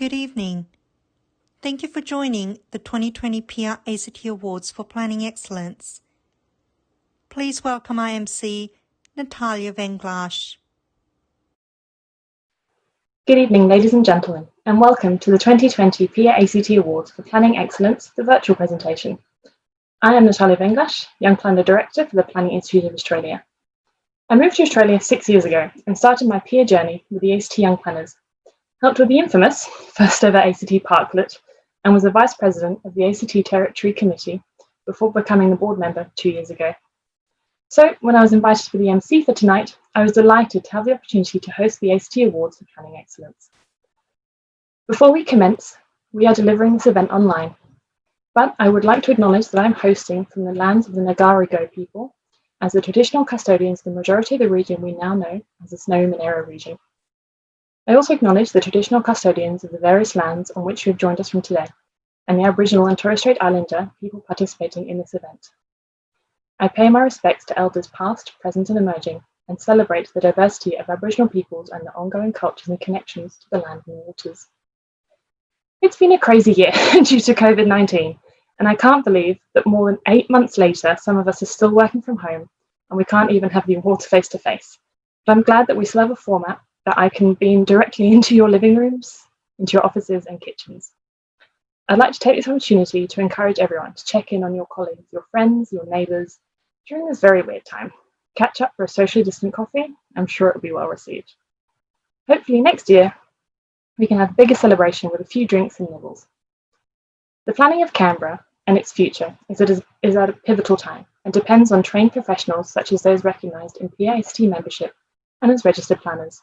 Good evening. Thank you for joining the 2020 PIA ACT Awards for Planning Excellence. Please welcome our MC, Natalia Venglash. Good evening, ladies and gentlemen, and welcome to the 2020 PIA ACT Awards for Planning Excellence, the virtual presentation. I am Natalia Venglash, Young Planner Director for the Planning Institute of Australia. I moved to Australia 6 years ago and started my PIA journey with the ACT Young Planners, helped with the infamous first ever ACT Parklet, and was the Vice President of the ACT Territory Committee before becoming a board member 2 years ago. So when I was invited to be the MC for tonight, I was delighted to have the opportunity to host the ACT Awards for Planning Excellence. Before we commence, we are delivering this event online, but I would like to acknowledge that I'm hosting from the lands of the Ngarigo people as the traditional custodians of the majority of the region we now know as the Snowy Monero region. I also acknowledge the traditional custodians of the various lands on which you have joined us from today, and the Aboriginal and Torres Strait Islander people participating in this event. I pay my respects to elders past, present and emerging, and celebrate the diversity of Aboriginal peoples and the ongoing cultures and connections to the land and waters. It's been a crazy year due to COVID-19, and I can't believe that more than 8 months later, some of us are still working from home, and we can't even have the awards face to face. But I'm glad that we still have a format that I can beam directly into your living rooms, into your offices and kitchens. I'd like to take this opportunity to encourage everyone to check in on your colleagues, your friends, your neighbours during this very weird time. Catch up for a socially distant coffee. I'm sure it will be well received. Hopefully next year, we can have a bigger celebration with a few drinks and nibbles. The planning of Canberra and its future is at a pivotal time and depends on trained professionals such as those recognised in PIA ACT membership and as registered planners.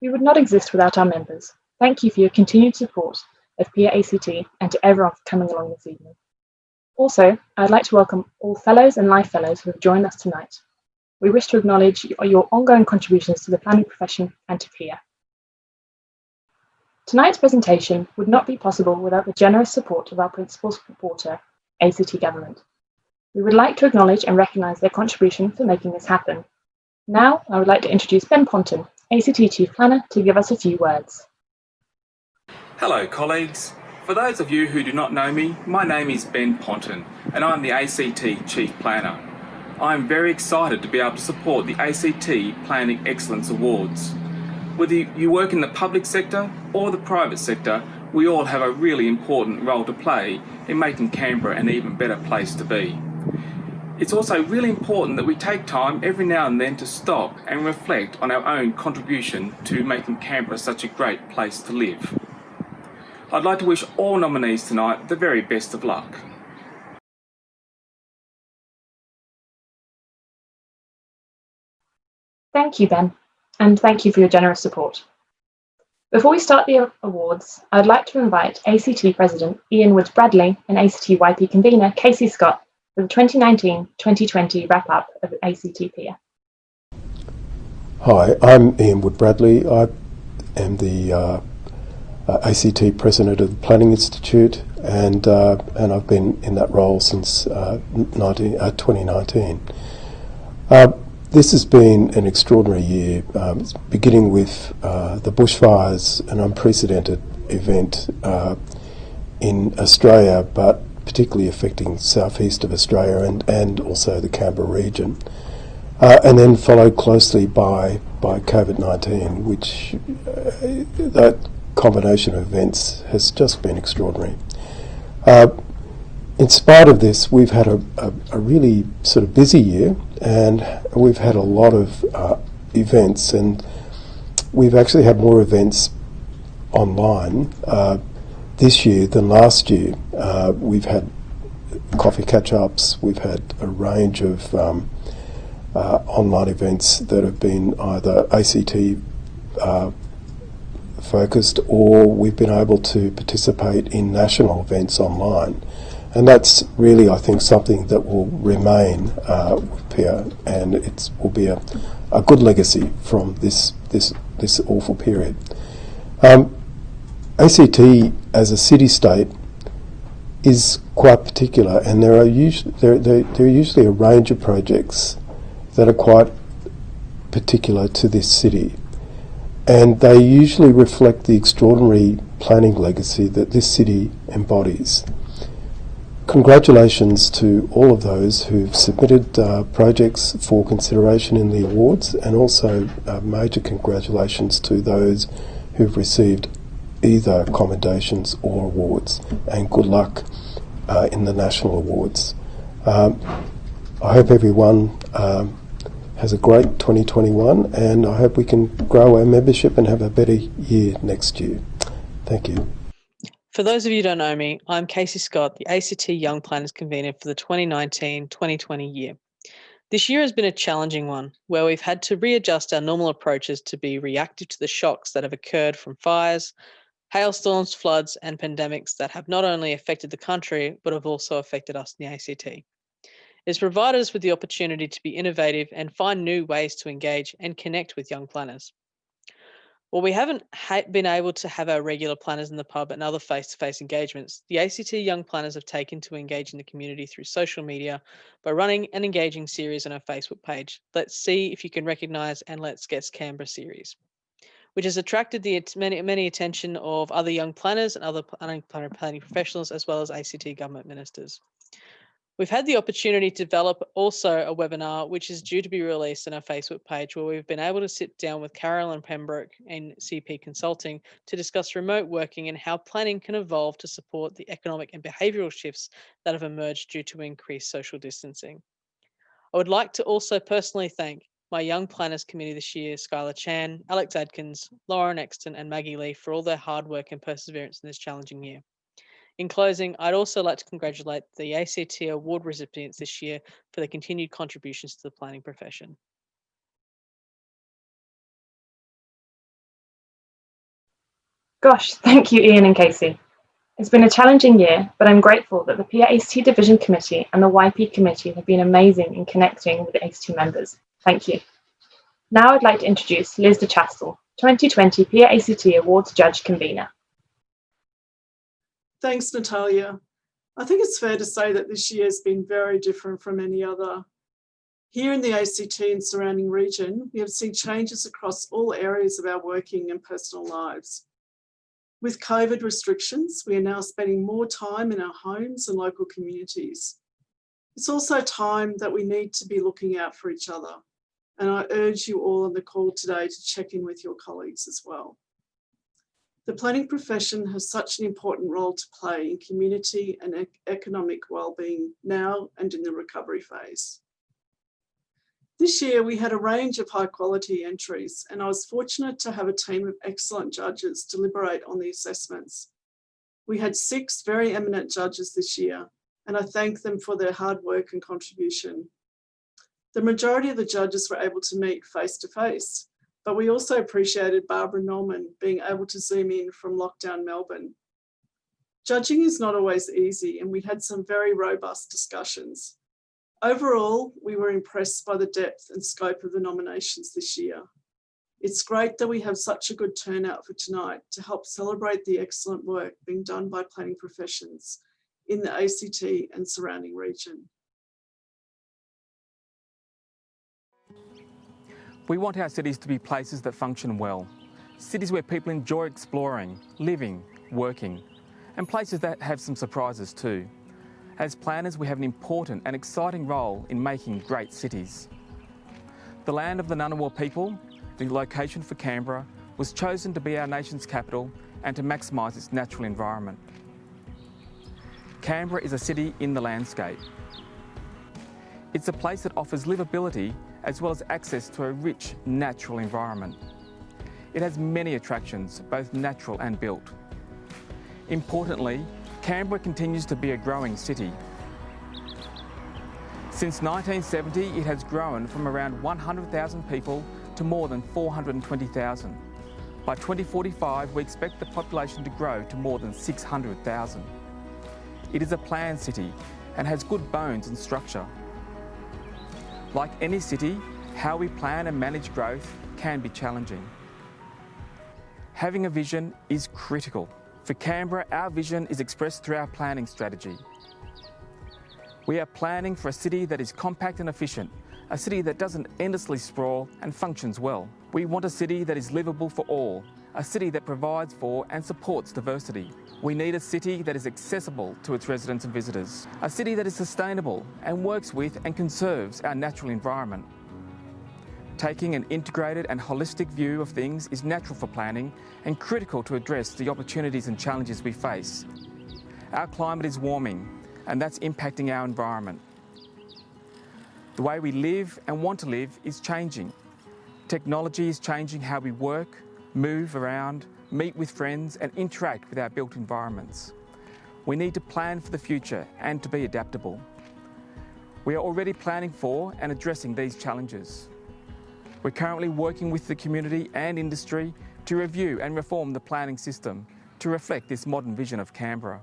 We would not exist without our members. Thank you for your continued support of PIA ACT and to everyone for coming along this evening. Also, I'd like to welcome all fellows and life fellows who have joined us tonight. We wish to acknowledge your ongoing contributions to the planning profession and to PIA. Tonight's presentation would not be possible without the generous support of our principal supporter, ACT Government. We would like to acknowledge and recognise their contribution for making this happen. Now, I would like to introduce Ben Ponton, ACT Chief Planner, to give us a few words. Hello colleagues. For those of you who do not know me, my name is Ben Ponton and I'm the ACT Chief Planner. I'm very excited to be able to support the ACT Planning Excellence Awards. Whether you work in the public sector or the private sector, we all have a really important role to play in making Canberra an even better place to be. It's also really important that we take time every now and then to stop and reflect on our own contribution to making Canberra such a great place to live. I'd like to wish all nominees tonight the very best of luck. Thank you, Ben, and thank you for your generous support. Before we start the awards, I'd like to invite ACT President Ian Woods-Bradley and ACT YP Convener Casey Scott for the 2019-2020 wrap-up of ACT PIA. Hi, I'm Ian Wood-Bradley. I am the ACT President of the Planning Institute, and I've been in that role since 2019. This has been an extraordinary year, beginning with the bushfires, an unprecedented event in Australia, but particularly affecting southeast of Australia and also the Canberra region, and then followed closely by COVID-19, which that combination of events has just been extraordinary. In spite of this, we've had a really sort of busy year, and we've had a lot of events, and we've actually had more events online this year than last year. We've had coffee catch-ups, we've had a range of online events that have been either ACT focused, or we've been able to participate in national events online. And that's really, I think, something that will remain with PIA, and it will be a good legacy from this awful period. ACT as a city-state is quite particular, and there are usually a range of projects that are quite particular to this city, and they usually reflect the extraordinary planning legacy that this city embodies. Congratulations to all of those who've submitted projects for consideration in the awards, and also major congratulations to those who've received either commendations or awards, and good luck in the national awards. I hope everyone has a great 2021, and I hope we can grow our membership and have a better year next year. Thank you. For those of you who don't know me, I'm Casey Scott, the ACT Young Planners Convener for the 2019-2020 year. This year has been a challenging one, where we've had to readjust our normal approaches to be reactive to the shocks that have occurred from fires, hailstorms, floods, and pandemics that have not only affected the country, but have also affected us in the ACT. It has provided us with the opportunity to be innovative and find new ways to engage and connect with young planners. While we haven't been able to have our regular planners in the pub and other face-to-face engagements, the ACT Young Planners have taken to engage in the community through social media by running an engaging series on our Facebook page, Let's See If You Can Recognise and Let's Get Canberra series, which has attracted the many attention of other young planners and other planning professionals, as well as ACT government ministers. We've had the opportunity to develop also a webinar, which is due to be released on our Facebook page, where we've been able to sit down with Carolyn Pembroke and CP Consulting to discuss remote working and how planning can evolve to support the economic and behavioural shifts that have emerged due to increased social distancing. I would like to also personally thank my Young Planners Committee this year, Skylar Chan, Alex Adkins, Lauren Exton and Maggie Lee, for all their hard work and perseverance in this challenging year. In closing, I'd also like to congratulate the ACT Award recipients this year for their continued contributions to the planning profession. Gosh, thank you, Ian and Casey. It's been a challenging year, but I'm grateful that the PIA ACT Division Committee and the YP Committee have been amazing in connecting with the ACT members. Thank you. Now I'd like to introduce Liz de Chastel, 2020 PIA ACT Awards Judge Convener. Thanks, Natalia. I think it's fair to say that this year has been very different from any other. Here in the ACT and surrounding region, we have seen changes across all areas of our working and personal lives. With COVID restrictions, we are now spending more time in our homes and local communities. It's also time that we need to be looking out for each other, and I urge you all on the call today to check in with your colleagues as well. The planning profession has such an important role to play in community and economic well-being now and in the recovery phase. This year, we had a range of high-quality entries, and I was fortunate to have a team of excellent judges deliberate on the assessments. We had 6 very eminent judges this year, and I thank them for their hard work and contribution. The majority of the judges were able to meet face-to-face, but we also appreciated Barbara Norman being able to zoom in from lockdown Melbourne. Judging is not always easy, and we had some very robust discussions. Overall, we were impressed by the depth and scope of the nominations this year. It's great that we have such a good turnout for tonight to help celebrate the excellent work being done by planning professions in the ACT and surrounding region. We want our cities to be places that function well, cities where people enjoy exploring, living, working, and places that have some surprises too. As planners, we have an important and exciting role in making great cities. The land of the Ngunnawal people, the location for Canberra, was chosen to be our nation's capital and to maximise its natural environment. Canberra is a city in the landscape. It's a place that offers livability as well as access to a rich natural environment. It has many attractions, both natural and built. Importantly, Canberra continues to be a growing city. Since 1970, it has grown from around 100,000 people to more than 420,000. By 2045, we expect the population to grow to more than 600,000. It is a planned city and has good bones and structure. Like any city, how we plan and manage growth can be challenging. Having a vision is critical. For Canberra, our vision is expressed through our planning strategy. We are planning for a city that is compact and efficient, a city that doesn't endlessly sprawl and functions well. We want a city that is livable for all, a city that provides for and supports diversity. We need a city that is accessible to its residents and visitors, a city that is sustainable and works with and conserves our natural environment. Taking an integrated and holistic view of things is natural for planning and critical to address the opportunities and challenges we face. Our climate is warming, and that's impacting our environment. The way we live and want to live is changing. Technology is changing how we work, move around, meet with friends and interact with our built environments. We need to plan for the future and to be adaptable. We are already planning for and addressing these challenges. We're currently working with the community and industry to review and reform the planning system to reflect this modern vision of Canberra.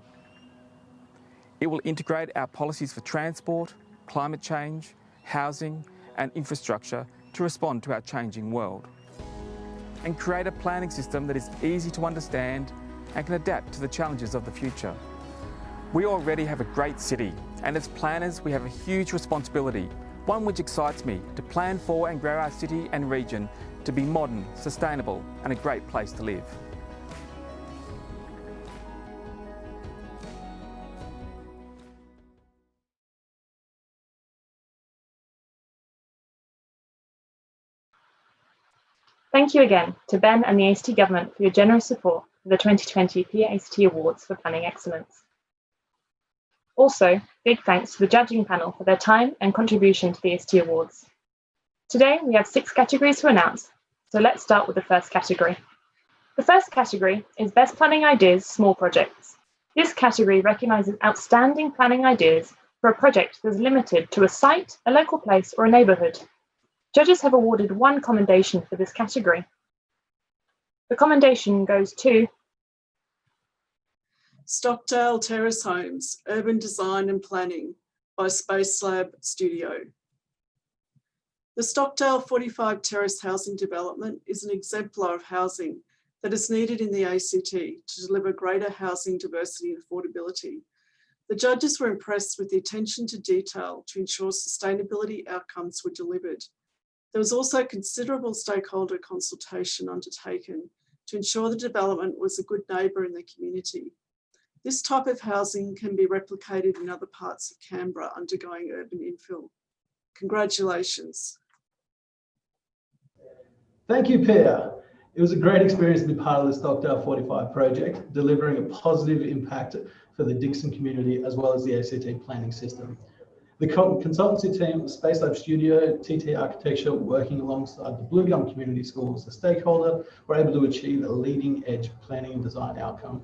It will integrate our policies for transport, climate change, housing and infrastructure to respond to our changing world, and create a planning system that is easy to understand and can adapt to the challenges of the future. We already have a great city, and as planners we have a huge responsibility, one which excites me, to plan for and grow our city and region to be modern, sustainable and a great place to live. Thank you again to Ben and the ACT Government for your generous support for the 2020 PIA ACT Awards for Planning Excellence. Also, big thanks to the judging panel for their time and contribution to the ACT Awards. Today we have 6 categories to announce, so let's start with the first category. The first category is Best Planning Ideas Small Projects. This category recognises outstanding planning ideas for a project that is limited to a site, a local place or a neighbourhood. Judges have awarded 1 commendation for this category. The commendation goes to Stockdale Terrace Homes, Urban Design and Planning by Space Lab Studio. The Stockdale 45 Terrace housing development is an exemplar of housing that is needed in the ACT to deliver greater housing diversity and affordability. The judges were impressed with the attention to detail to ensure sustainability outcomes were delivered. There was also considerable stakeholder consultation undertaken to ensure the development was a good neighbour in the community. This type of housing can be replicated in other parts of Canberra undergoing urban infill. Congratulations. Thank you, PIA. It was a great experience to be part of the Stockdale 45 project, delivering a positive impact for the Dixon community as well as the ACT planning system. The consultancy team, Space Lab Studio, TT Architecture, working alongside the Blue Gum Community School as a stakeholder, were able to achieve a leading edge planning and design outcome.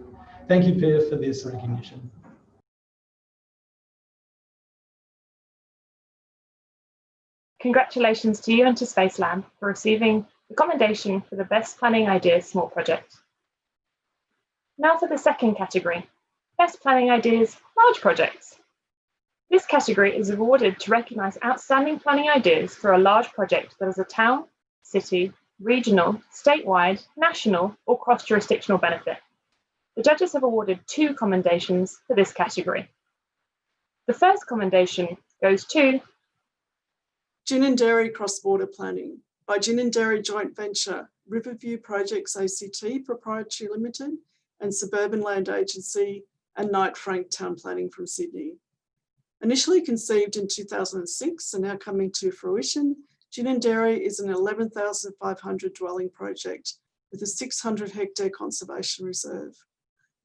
Thank you, PIA, for this recognition. Congratulations to you and to Space Lab for receiving the commendation for the Best Planning Ideas Small Project. Now for the second category, Best Planning Ideas Large Projects. This category is awarded to recognise outstanding planning ideas for a large project that has a town, city, regional, statewide, national or cross-jurisdictional benefit. The judges have awarded 2 commendations for this category. The first commendation goes to Gin and Dairy Cross-Border Planning by Gin and Dairy Joint Venture, Riverview Projects ACT Proprietary Limited and Suburban Land Agency and Knight Frank Town Planning from Sydney. Initially conceived in 2006 and now coming to fruition, Gin and Dairy is an 11,500 dwelling project with a 600 hectare conservation reserve.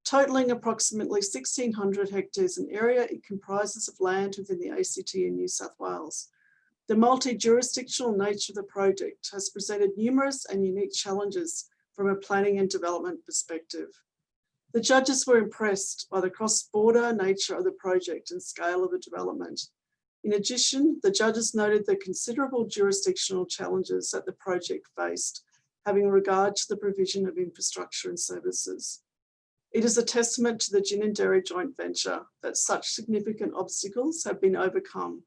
Totalling approximately 1,600 hectares in area, it comprises of land within the ACT and New South Wales. The multi-jurisdictional nature of the project has presented numerous and unique challenges from a planning and development perspective. The judges were impressed by the cross-border nature of the project and scale of the development. In addition, the judges noted the considerable jurisdictional challenges that the project faced, having regard to the provision of infrastructure and services. It is a testament to the Gin and Dairy joint venture that such significant obstacles have been overcome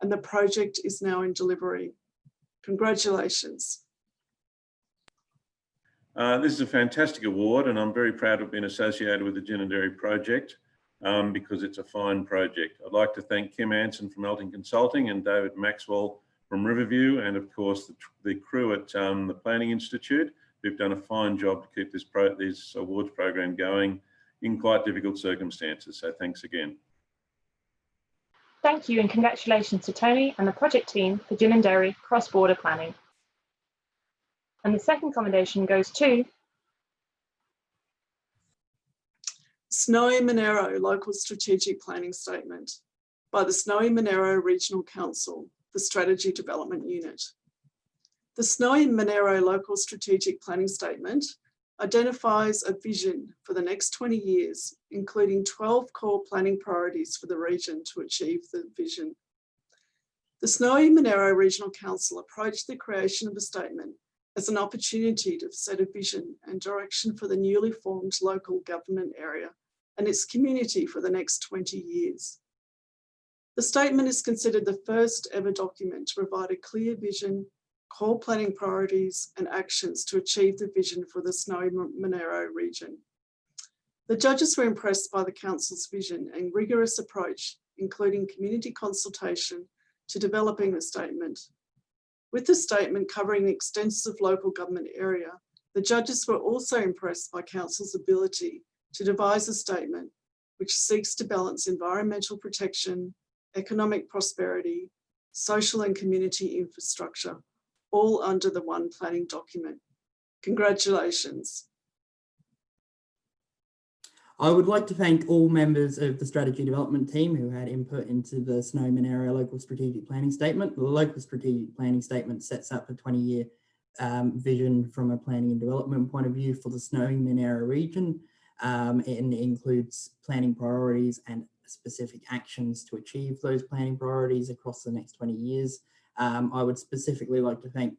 and the project is now in delivery. Congratulations. This is a fantastic award and I'm very proud to have been associated with the Gin and Dairy project because it's a fine project. I'd like to thank Kim Anson from Elting Consulting and David Maxwell from Riverview and of course the crew at the Planning Institute who've done a fine job to keep this awards program going in quite difficult circumstances. So thanks again. Thank you and congratulations to Tony and the project team for Ginninderry cross-border planning. And the second commendation goes to Snowy Monaro Local Strategic Planning Statement by the Snowy Monaro Regional Council, the Strategy Development Unit. The Snowy Monaro Local Strategic Planning Statement identifies a vision for the next 20 years, including 12 core planning priorities for the region to achieve the vision. The Snowy Monaro Regional Council approached the creation of the statement as an opportunity to set a vision and direction for the newly formed local government area and its community for the next 20 years. The statement is considered the first ever document to provide a clear vision, core planning priorities and actions to achieve the vision for the Snowy Monaro region. The judges were impressed by the council's vision and rigorous approach, including community consultation to developing the statement. With the statement covering the extensive local government area, the judges were also impressed by council's ability to devise a statement which seeks to balance environmental protection, economic prosperity, social and community infrastructure, all under the one planning document. Congratulations. I would like to thank all members of the strategy development team who had input into the Snowy Monaro Local Strategic Planning Statement. The Local Strategic Planning Statement sets up a 20-year vision from a planning and development point of view for the Snowy Monaro region, and includes planning priorities and specific actions to achieve those planning priorities across the next 20 years. I would specifically like to thank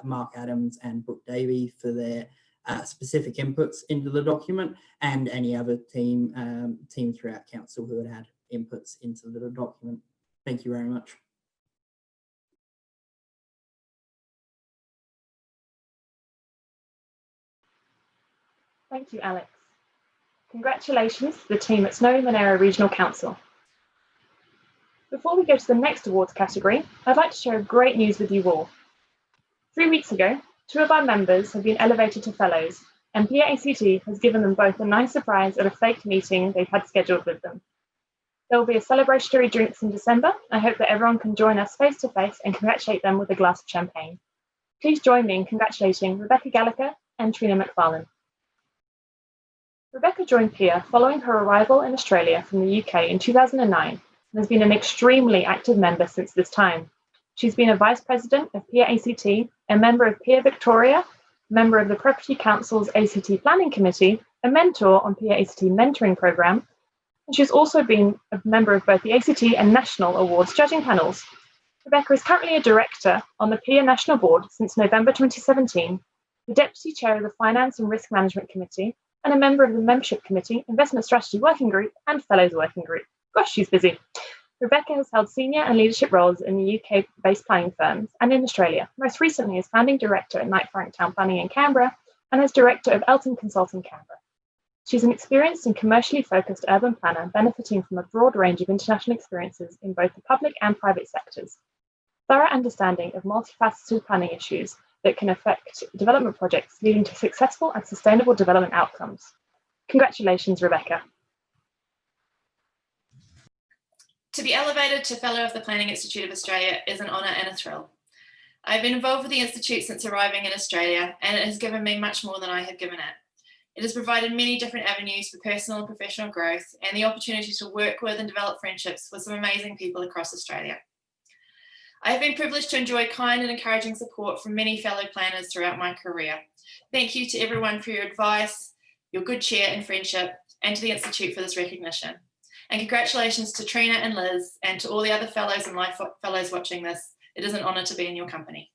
Mark Adams and Brooke Davey for their specific inputs into the document, and any other team throughout council who had inputs into the document. Thank you very much. Thank you, Alex. Congratulations to the team at Snowy Monaro Regional Council. Before we go to the next awards category, I'd like to share great news with you all. 3 weeks ago, 2 of our members have been elevated to fellows, and PIA ACT has given them both a nice surprise at a fake meeting they've had scheduled with them. There will be a celebratory drinks in December. I hope that everyone can join us face to face and congratulate them with a glass of champagne. Please join me in congratulating Rebecca Gallagher and Trina McFarlane. Rebecca joined PIA following her arrival in Australia from the UK in 2009 and has been an extremely active member since this time. She's been a Vice President of PIA ACT, a member of PIA Victoria, member of the Property Council's ACT Planning Committee, a mentor on PIA ACT Mentoring Programme, and she's also been a member of both the ACT and National Awards judging panels. Rebecca is currently a Director on the PIA National Board since November 2017, the Deputy Chair of the Finance and Risk Management Committee, and a member of the Membership Committee, Investment Strategy Working Group, and Fellows Working Group. Gosh, she's busy. Rebecca has held senior and leadership roles in the UK-based planning firms and in Australia, most recently as Founding Director at Knight Frank Town Planning in Canberra and as Director of Elton Consulting Canberra. She's an experienced and commercially focused urban planner benefiting from a broad range of international experiences in both the public and private sectors. Thorough understanding of multifaceted planning issues that can affect development projects leading to successful and sustainable development outcomes. Congratulations, Rebecca. To be elevated to Fellow of the Planning Institute of Australia is an honour and a thrill. I've been involved with the Institute since arriving in Australia, and it has given me much more than I have given it. It has provided many different avenues for personal and professional growth and the opportunity to work with and develop friendships with some amazing people across Australia. I have been privileged to enjoy kind and encouraging support from many fellow planners throughout my career. Thank you to everyone for your advice, your good cheer and friendship, and to the Institute for this recognition. And congratulations to Trina and Liz, and to all the other fellows and life fellows watching this. It is an honour to be in your company.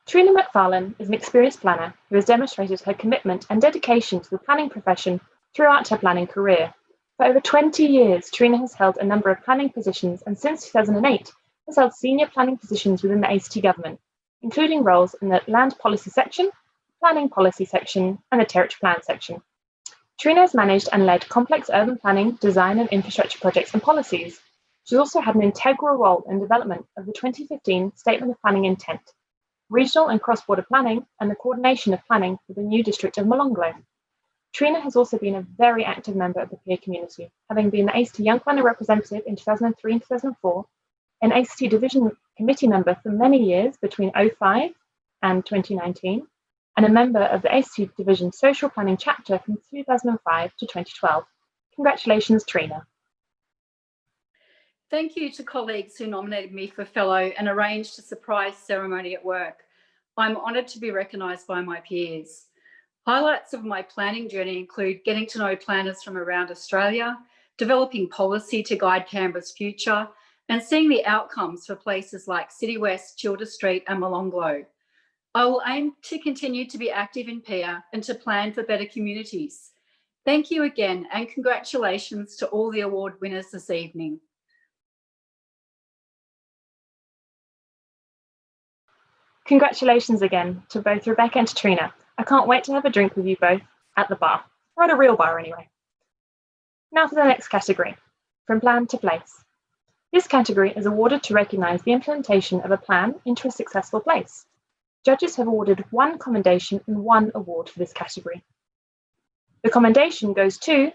Trina McFarlane is an experienced planner who has demonstrated her commitment and dedication to the planning profession throughout her planning career. For over 20 years, Trina has held a number of planning positions, and since 2008 has held senior planning positions within the ACT government, including roles in the Land Policy section, Planning Policy section, and the Territory Plan section. Trina has managed and led complex urban planning, design and infrastructure projects and policies. She's also had an integral role in development of the 2015 Statement of Planning Intent, regional and cross-border planning, and the coordination of planning for the new district of Molonglo. Trina has also been a very active member of the PIA community, having been the ACT Young Planner representative in 2003 and 2004, an ACT Division Committee member for many years between 2005 and 2019, and a member of the ACT Division Social Planning Chapter from 2005 to 2012. Congratulations, Trina. Thank you to colleagues who nominated me for Fellow and arranged a surprise ceremony at work. I'm honoured to be recognised by my peers. Highlights of my planning journey include getting to know planners from around Australia, developing policy to guide Canberra's future, and seeing the outcomes for places like City West, Childers Street and Molonglo. I will aim to continue to be active in PIA and to plan for better communities. Thank you again, and congratulations to all the award winners this evening. Congratulations again to both Rebecca and to Trina. I can't wait to have a drink with you both at the bar, or at a real bar anyway. Now for the next category, from plan to place. This category is awarded to recognise the implementation of a plan into a successful place. Judges have awarded 1 commendation and 1 award for this category. The commendation goes to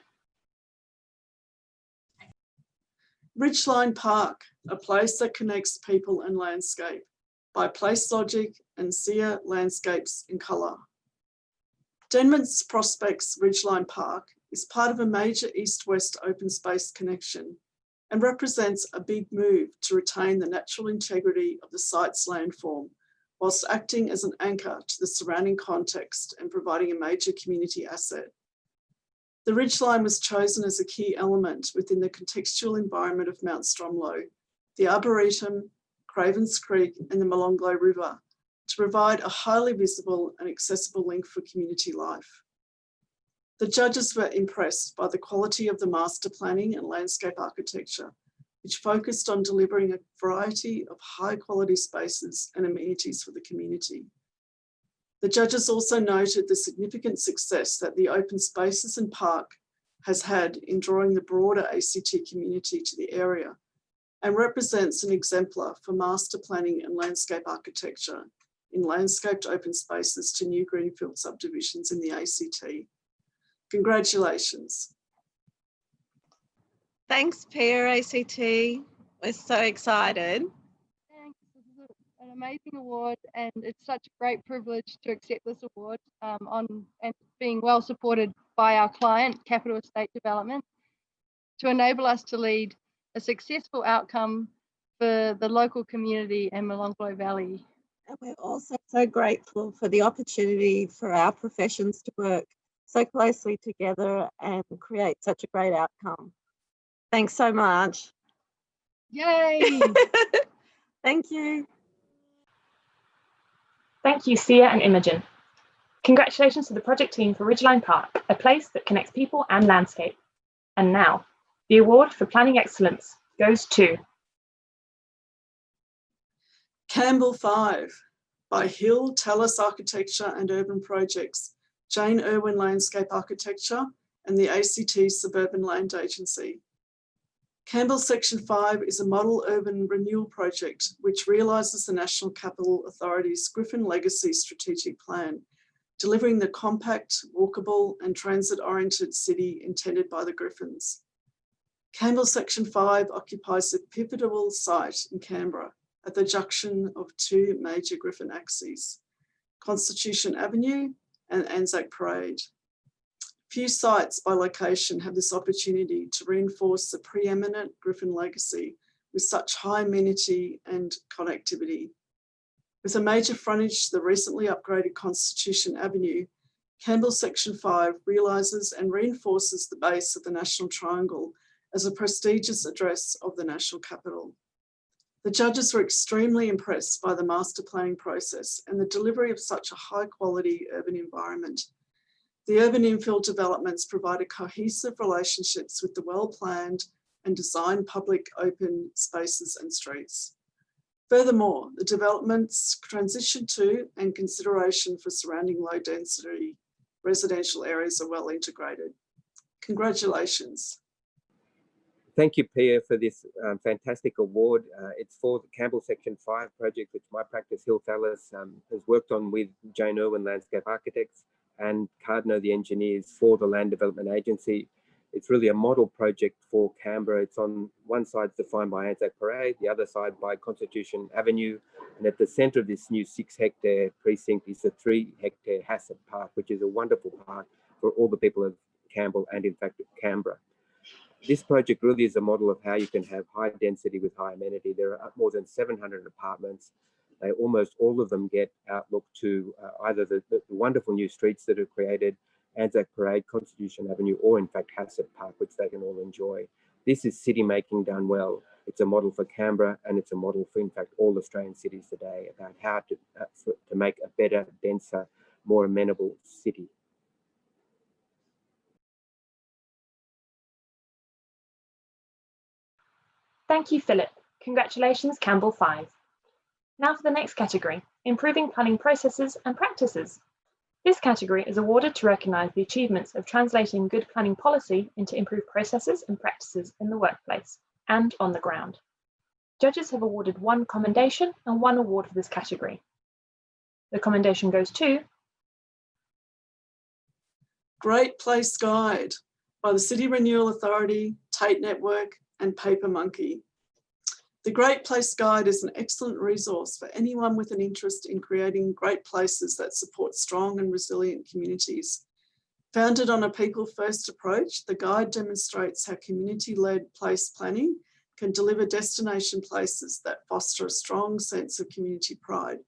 Ridgeline Park, a place that connects people and landscape, by Place Logic and Sia Landscapes in Colour. Denman's Prospects Ridgeline Park is part of a major east-west open space connection and represents a big move to retain the natural integrity of the site's landform, whilst acting as an anchor to the surrounding context and providing a major community asset. The ridgeline was chosen as a key element within the contextual environment of Mount Stromlo, the Arboretum, Cravens Creek and the Molonglo River to provide a highly visible and accessible link for community life. The judges were impressed by the quality of the master planning and landscape architecture, which focused on delivering a variety of high quality spaces and amenities for the community. The judges also noted the significant success that the open spaces and park has had in drawing the broader ACT community to the area and represents an exemplar for master planning and landscape architecture in landscaped open spaces to new greenfield subdivisions in the ACT. Congratulations. Thanks, PIA ACT. We're so excited. Thanks. This is an amazing award, and it's such a great privilege to accept this award and being well supported by our client, Capital Estate Development, to enable us to lead a successful outcome for the local community and Molonglo Valley. And we're also so grateful for the opportunity for our professions to work so closely together and create such a great outcome. Thanks so much. Yay! Thank you. Thank you, Sia and Imogen. Congratulations to the project team for Ridgeline Park, a place that connects people and landscape. And now, the award for planning excellence goes to Campbell 5 by Hill, Tallis Architecture and Urban Projects, Jane Irwin Landscape Architecture and the ACT Suburban Land Agency. Campbell Section 5 is a model urban renewal project which realises the National Capital Authority's Griffin Legacy Strategic Plan, delivering the compact, walkable and transit-oriented city intended by the Griffins. Campbell Section 5 occupies a pivotal site in Canberra at the junction of 2 major Griffin axes, Constitution Avenue and Anzac Parade. Few sites by location have this opportunity to reinforce the preeminent Griffin legacy with such high amenity and connectivity. With a major frontage to the recently upgraded Constitution Avenue, Campbell Section 5 realises and reinforces the base of the National Triangle as a prestigious address of the National Capital. The judges were extremely impressed by the master planning process and the delivery of such a high quality urban environment. The urban infill developments provided cohesive relationships with the well-planned and designed public open spaces and streets. Furthermore, the developments transition to and consideration for surrounding low density residential areas are well integrated. Congratulations. Thank you, PIA, for this fantastic award. It's for the Campbell Section 5 project, which my practice, Hill Thallis, has worked on with Jane Irwin Landscape Architects and Cardno, the engineers, for the Land Development Agency. It's really a model project for Canberra. It's on one side defined by Anzac Parade, the other side by Constitution Avenue. And at the centre of this new 6-hectare precinct is a 3-hectare Hassett Park, which is a wonderful park for all the people of Campbell and in fact Canberra. This project really is a model of how you can have high density with high amenity. There are more than 700 apartments. Almost all of them get outlook to either the wonderful new streets that are created, Anzac Parade, Constitution Avenue, or in fact Hassett Park, which they can all enjoy. This is city making done well. It's a model for Canberra, and it's a model for, in fact, all Australian cities today about how to make a better, denser, more amenable city. Thank you, Philip. Congratulations, Campbell 5. Now for the next category, improving planning processes and practices. This category is awarded to recognise the achievements of translating good planning policy into improved processes and practices in the workplace and on the ground. Judges have awarded 1 commendation and 1 award for this category. The commendation goes to Great Place Guide by the City Renewal Authority, Tate Network, and Paper Monkey. The Great Place Guide is an excellent resource for anyone with an interest in creating great places that support strong and resilient communities. Founded on a people-first approach, the guide demonstrates how community-led place planning can deliver destination places that foster a strong sense of community pride,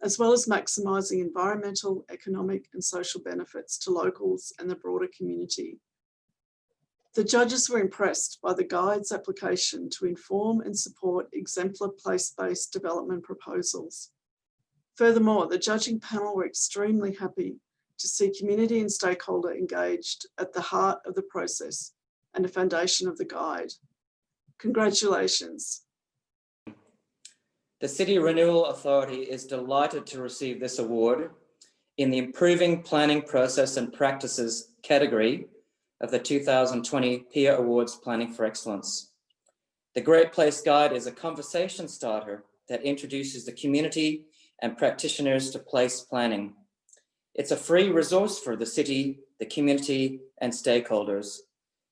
as well as maximising environmental, economic and social benefits to locals and the broader community. The judges were impressed by the guide's application to inform and support exemplar place-based development proposals. Furthermore, the judging panel were extremely happy to see community and stakeholder engaged at the heart of the process and the foundation of the guide. Congratulations. The City Renewal Authority is delighted to receive this award in the Improving Planning Process and Practices category of the 2020 PIA Awards Planning for Excellence. The Great Place Guide is a conversation starter that introduces the community and practitioners to place planning. It's a free resource for the city, the community, and stakeholders.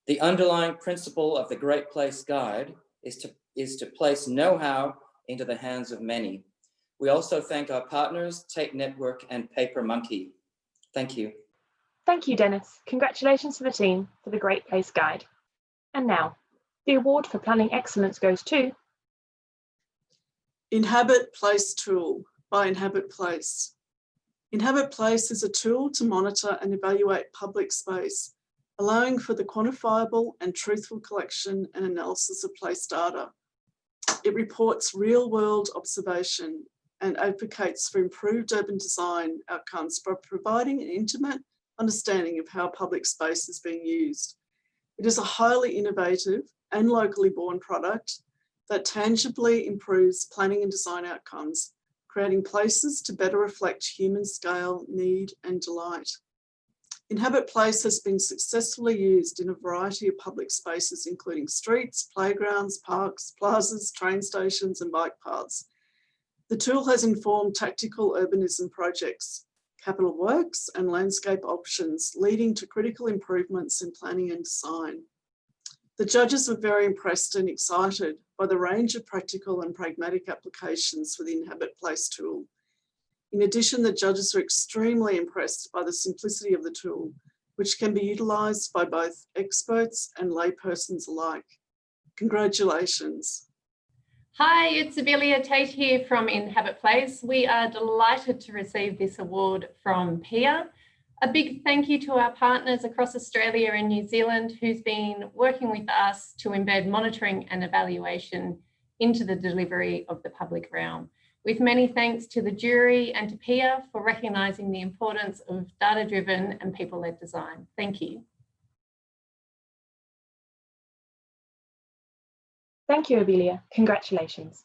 The underlying principle of the Great Place Guide is to place know-how into the hands of many. We also thank our partners, Tate Network and Paper Monkey. Thank you. Thank you, Dennis. Congratulations to the team for the Great Place Guide. And now, the award for planning excellence goes to Inhabit Place Tool by Inhabit Place. Inhabit Place is a tool to monitor and evaluate public space, allowing for the quantifiable and truthful collection and analysis of place data. It reports real-world observation and advocates for improved urban design outcomes by providing an intimate understanding of how public space is being used. It is a highly innovative and locally born product that tangibly improves planning and design outcomes, creating places to better reflect human scale, need and delight. Inhabit Place has been successfully used in a variety of public spaces, including streets, playgrounds, parks, plazas, train stations and bike paths. The tool has informed tactical urbanism projects, capital works and landscape options, leading to critical improvements in planning and design. The judges were very impressed and excited by the range of practical and pragmatic applications for the Inhabit Place tool. In addition, the judges were extremely impressed by the simplicity of the tool, which can be utilised by both experts and laypersons alike. Congratulations. Hi, it's Abelia Tate here from Inhabit Place. We are delighted to receive this award from PIA. A big thank you to our partners across Australia and New Zealand who's been working with us to embed monitoring and evaluation into the delivery of the public realm. With many thanks to the jury and to PIA for recognising the importance of data-driven and people-led design. Thank you. Thank you, Abelia. Congratulations.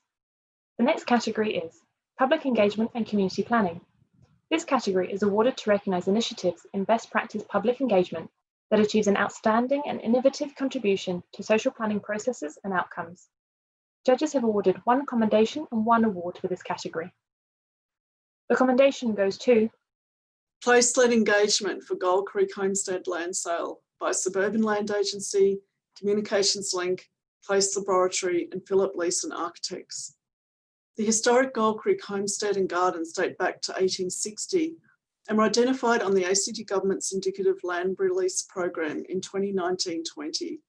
The next category is Public Engagement and Community Planning. This category is awarded to recognise initiatives in best practice public engagement that achieves an outstanding and innovative contribution to social planning processes and outcomes. Judges have awarded 1 commendation and 1 award for this category. The commendation goes to Place-led engagement for Gold Creek Homestead land sale by Suburban Land Agency, Communications Link, Place Laboratory and Philip Leeson Architects. The historic Gold Creek Homestead and Gardens date back to 1860 and were identified on the ACT Government's indicative land release program in 2019-20.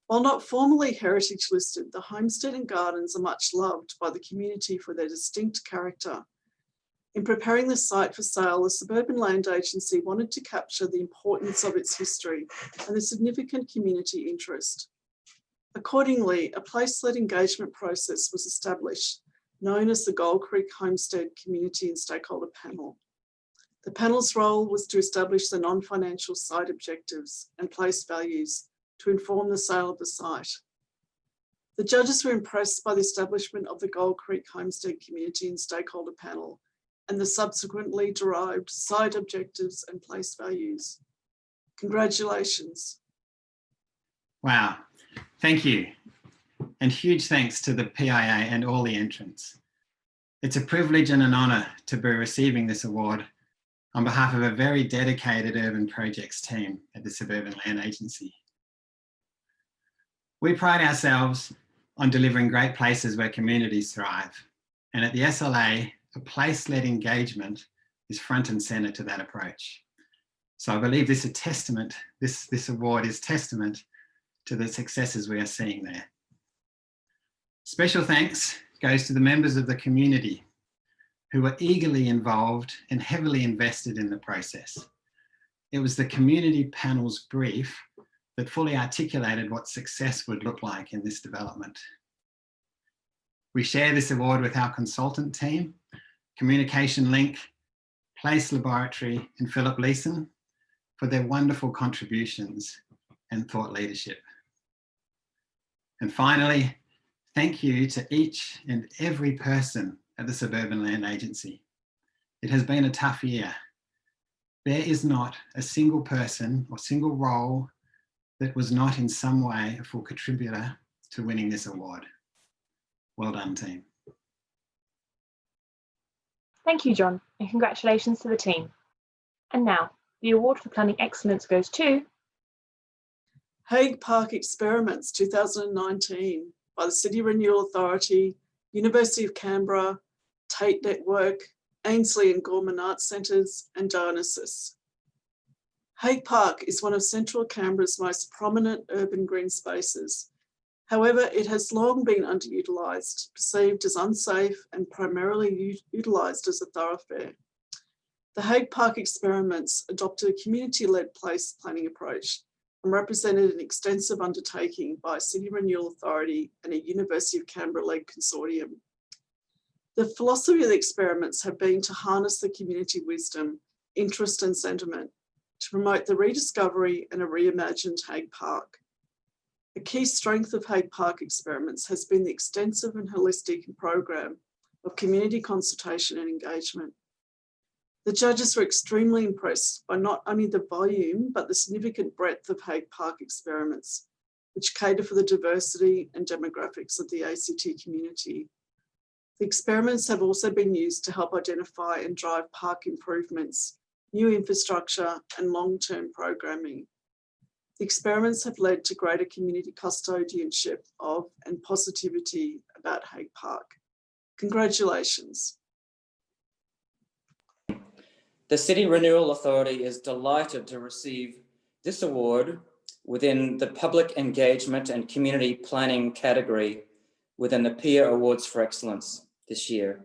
While not formally heritage listed, the homestead and gardens are much loved by the community for their distinct character. In preparing the site for sale, the Suburban Land Agency wanted to capture the importance of its history and the significant community interest. Accordingly, a place-led engagement process was established, known as the Gold Creek Homestead Community and Stakeholder Panel. The panel's role was to establish the non-financial site objectives and place values to inform the sale of the site. The judges were impressed by the establishment of the Gold Creek Homestead Community and Stakeholder Panel and the subsequently derived site objectives and place values. Congratulations. Wow, thank you. And huge thanks to the PIA and all the entrants. It's a privilege and an honour to be receiving this award on behalf of a very dedicated urban projects team at the Suburban Land Agency. We pride ourselves on delivering great places where communities thrive. And at the SLA, a place-led engagement is front and centre to that approach. So I believe this award is testament to the successes we are seeing there. Special thanks goes to the members of the community who were eagerly involved and heavily invested in the process. It was the community panel's brief that fully articulated what success would look like in this development. We share this award with our consultant team, Communication Link, Place Laboratory and Philip Leeson for their wonderful contributions and thought leadership. And finally, thank you to each and every person at the Suburban Land Agency. It has been a tough year. There is not a single person or single role that was not in some way a full contributor to winning this award. Well done, team. Thank you, John, and congratulations to the team. And now, the award for planning excellence goes to Hague Park Experiments 2019 by the City Renewal Authority, University of Canberra, Tate Network, Ainsley and Gorman Arts Centres and Dionysus. Hague Park is one of central Canberra's most prominent urban green spaces. However, it has long been underutilised, perceived as unsafe and primarily utilised as a thoroughfare. The Hague Park Experiments adopted a community-led place planning approach and represented an extensive undertaking by a City Renewal Authority and a University of Canberra-led consortium. The philosophy of the experiments have been to harness the community wisdom, interest and sentiment to promote the rediscovery and a reimagined Hague Park. A key strength of Hague Park Experiments has been the extensive and holistic program of community consultation and engagement. The judges were extremely impressed by not only the volume, but the significant breadth of Hague Park Experiments, which cater for the diversity and demographics of the ACT community. The experiments have also been used to help identify and drive park improvements, new infrastructure and long-term programming. The experiments have led to greater community custodianship of and positivity about Hague Park. Congratulations. The City Renewal Authority is delighted to receive this award within the Public Engagement and Community Planning category within the PIA Awards for Excellence this year.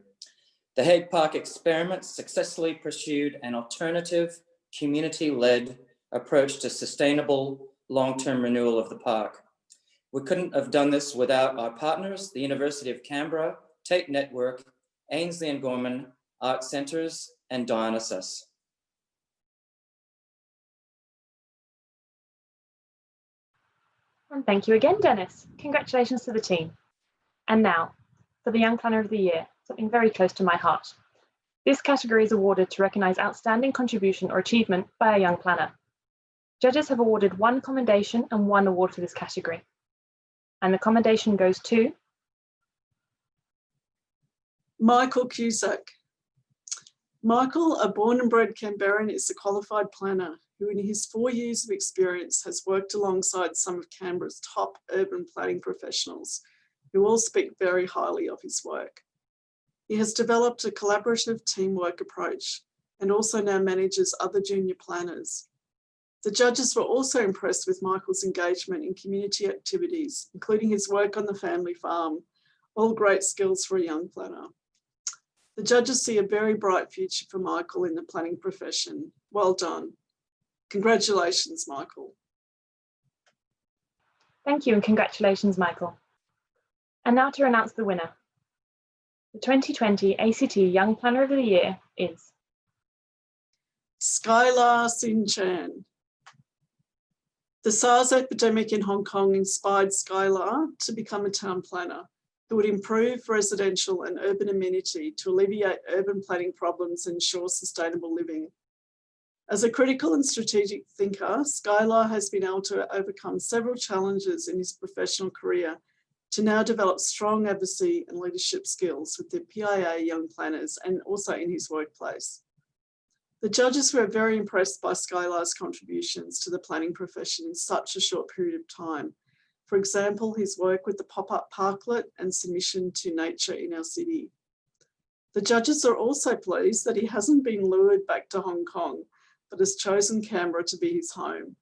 The Hague Park Experiments successfully pursued an alternative, community-led approach to sustainable long-term renewal of the park. We couldn't have done this without our partners, the University of Canberra, Tate Network, Ainsley and Gorman Art Centres, and Dionysus. And thank you again, Dennis. Congratulations to the team. And now, for the Young Planner of the Year, something very close to my heart. This category is awarded to recognise outstanding contribution or achievement by a young planner. Judges have awarded 1 commendation and 1 award for this category. And the commendation goes to Michael Cusack. Michael, a born and bred Canberran, is a qualified planner who in his 4 years of experience has worked alongside some of Canberra's top urban planning professionals who all speak very highly of his work. He has developed a collaborative teamwork approach and also now manages other junior planners. The judges were also impressed with Michael's engagement in community activities, including his work on the family farm, all great skills for a young planner. The judges see a very bright future for Michael in the planning profession. Well done. Congratulations, Michael. Thank you and congratulations, Michael. And now to announce the winner. The 2020 ACT Young Planner of the Year is Skylar Sin-Chan. The SARS epidemic in Hong Kong inspired Skylar to become a town planner who would improve residential and urban amenity to alleviate urban planning problems and ensure sustainable living. As a critical and strategic thinker, Skylar has been able to overcome several challenges in his professional career to now develop strong advocacy and leadership skills with the PIA Young Planners and also in his workplace. The judges were very impressed by Skylar's contributions to the planning profession in such a short period of time. For example, his work with the pop-up parklet and submission to nature in our city. The judges are also pleased that he hasn't been lured back to Hong Kong, but has chosen Canberra to be his home.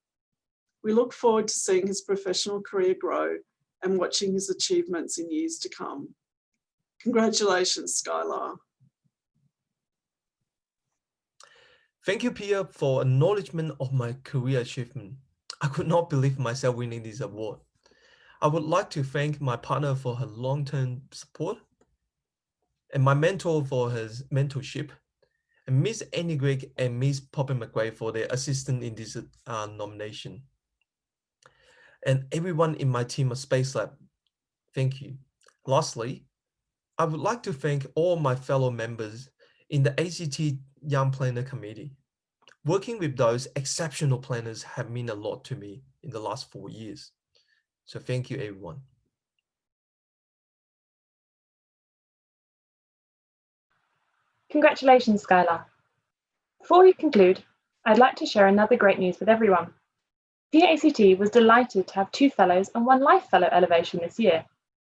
We look forward to seeing his professional career grow and watching his achievements in years to come. Congratulations, Skylar. Thank you, Pia, for acknowledgement of my career achievement. I could not believe myself winning this award. I would like to thank my partner for her long-term support and my mentor for his mentorship, and Miss Annie Gregg and Miss Poppy McGuire for their assistance in this nomination. And everyone in my team at Space Lab, thank you. Lastly, I would like to thank all my fellow members in the ACT Young Planner Committee. Working with those exceptional planners have meant a lot to me in the last 4 years. So thank you, everyone. Congratulations, Skylar. Before we conclude, I'd like to share another great news with everyone. PIA ACT was delighted to have 2 fellows and 1 life fellow elevation this year.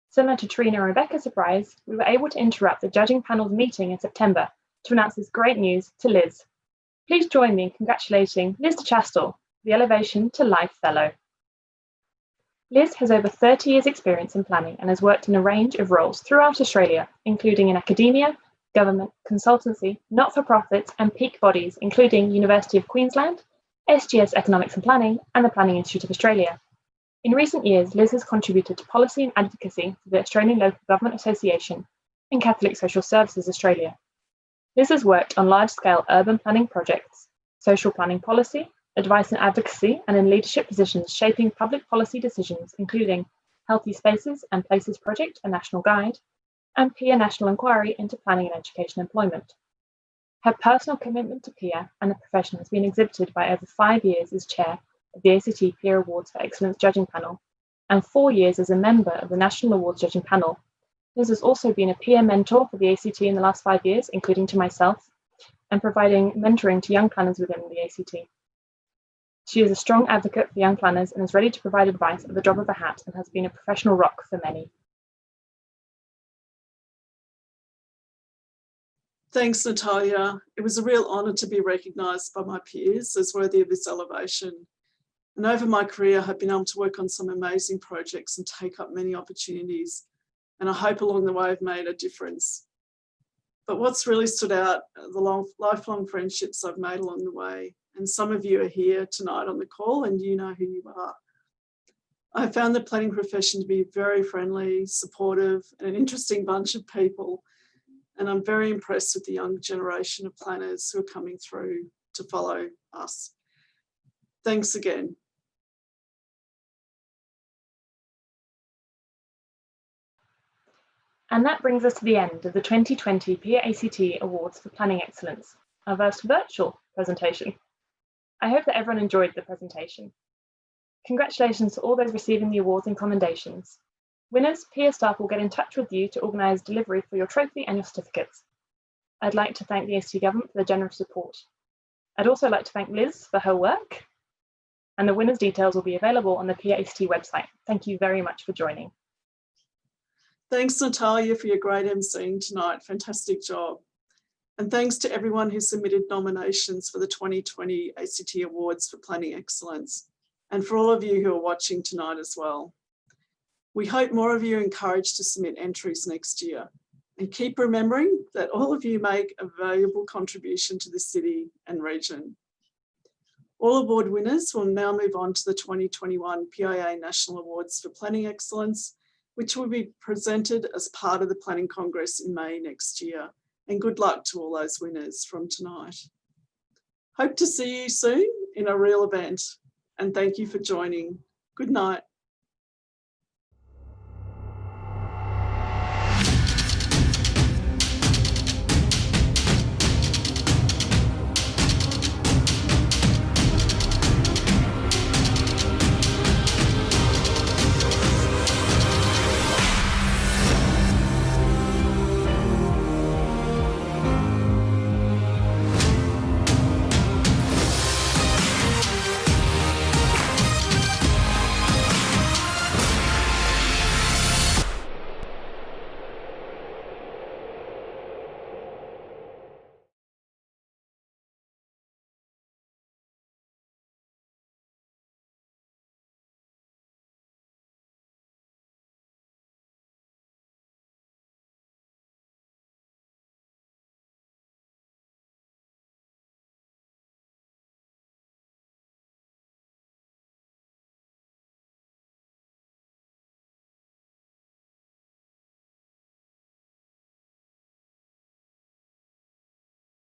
Similar to Trina and Rebecca's surprise, we were able to interrupt the judging panel's meeting in September to announce this great news to Liz. Please join me in congratulating Liz de Chastel, the elevation to Life Fellow. Liz has over 30 years experience in planning and has worked in a range of roles throughout Australia, including in academia, government, consultancy, not-for-profits and peak bodies, including University of Queensland, SGS Economics and Planning, and the Planning Institute of Australia. In recent years, Liz has contributed to policy and advocacy for the Australian Local Government Association and Catholic Social Services Australia. Liz has worked on large-scale urban planning projects, social planning policy, advice and advocacy, and in leadership positions shaping public policy decisions, including Healthy Spaces and Places Project, a national guide, and PIA National Inquiry into Planning and Education Employment. Her personal commitment to PIA and the profession has been exhibited by over 5 years as chair of the ACT PIA Awards for Excellence Judging Panel and 4 years as a member of the National Awards Judging Panel. Liz has also been a PIA mentor for the ACT in the last 5 years, including to myself, and providing mentoring to young planners within the ACT. She is a strong advocate for young planners and is ready to provide advice at the drop of a hat and has been a professional rock for many. Thanks, Natalia. It was a real honour to be recognised by my peers as worthy of this elevation. And over my career, I've been able to work on some amazing projects and take up many opportunities. And I hope along the way I've made a difference. But what's really stood out are the lifelong friendships I've made along the way. And some of you are here tonight on the call and you know who you are. I found the planning profession to be very friendly, supportive, and an interesting bunch of people. And I'm very impressed with the young generation of planners who are coming through to follow us. Thanks again. And that brings us to the end of the 2020 PIA ACT Awards for Planning Excellence, our first virtual presentation. I hope that everyone enjoyed the presentation. Congratulations to all those receiving the awards and commendations. Winners, PIA staff will get in touch with you to organise delivery for your trophy and your certificates. I'd like to thank the ACT Government for their generous support. I'd also like to thank Liz for her work, and the winners' details will be available on the PIA ACT website. Thank you very much for joining. Thanks, Natalia, for your great emceeing tonight. Fantastic job. And thanks to everyone who submitted nominations for the 2020 ACT Awards for Planning Excellence, and for all of you who are watching tonight as well. We hope more of you are encouraged to submit entries next year, and keep remembering that all of you make a valuable contribution to the city and region. All award winners will now move on to the 2021 PIA National Awards for Planning Excellence, which will be presented as part of the Planning Congress in May next year. And good luck to all those winners from tonight. Hope to see you soon in a real event, and thank you for joining. Good night.